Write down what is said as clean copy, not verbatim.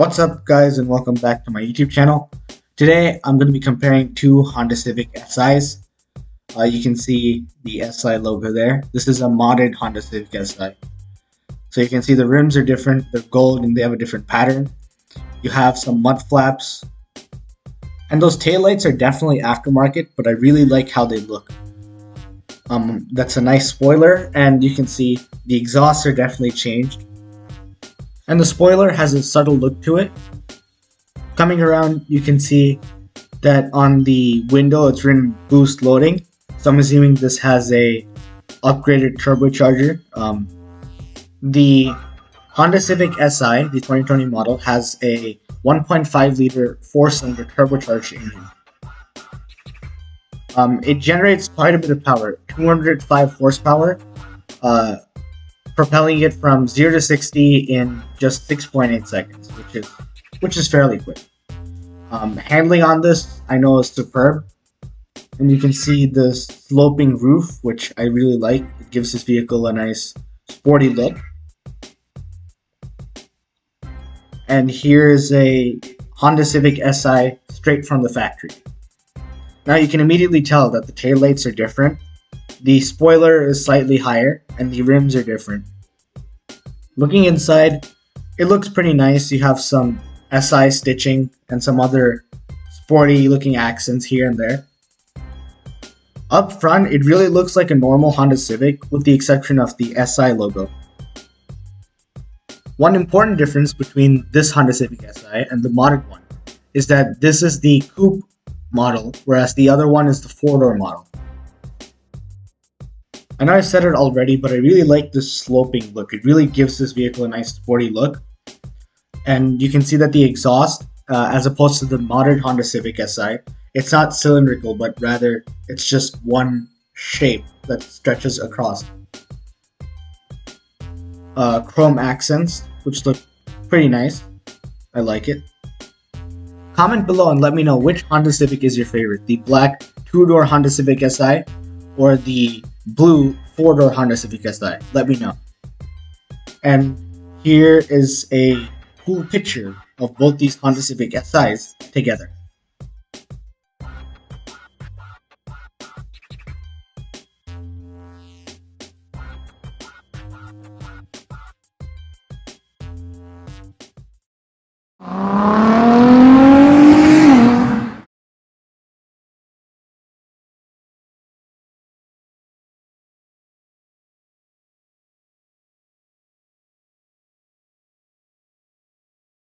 What's up guys, and welcome back to my YouTube channel. Today I'm going to be comparing two Honda Civic Si's. You can see the Si logo there. This is a modded Honda Civic Si. So you can see the rims are different, they're gold and they have a different pattern. You have some mud flaps. And those taillights are definitely aftermarket, but I really like how they look. That's a nice spoiler, and you can see the exhausts are definitely changed. And the spoiler has a subtle look to it. Coming around, you can see that on the window it's written boost loading. So I'm assuming this has a upgraded turbocharger. The Honda Civic Si, the 2020 model, has a 1.5 liter 4-cylinder turbocharged engine. It generates quite a bit of power, 205 horsepower, propelling it from 0 to 60 in just 6.8 seconds, which is fairly quick. Handling on this, I know, is superb, and you can see the sloping roof, which I really like. It gives this vehicle a nice sporty look. And here's a Honda Civic Si straight from the factory. Now you can immediately tell that the taillights are different. The spoiler is slightly higher and the rims are different. Looking inside, it looks pretty nice. You have some Si stitching and some other sporty looking accents here and there. Up front, it really looks like a normal Honda Civic with the exception of the Si logo. One important difference between this Honda Civic Si and the modded one is that this is the coupe model, whereas the other one is the 4-door model. I know I said it already, but I really like this sloping look. It really gives this vehicle a nice sporty look. And you can see that the exhaust, as opposed to the modern Honda Civic Si, it's not cylindrical, but rather it's just one shape that stretches across. Chrome accents, which look pretty nice. I like it. Comment below and let me know which Honda Civic is your favorite, the black 2-door Honda Civic Si or the blue 4-door Honda Civic Si. Let me know. And here is a cool picture of both these Honda Civic Si's together.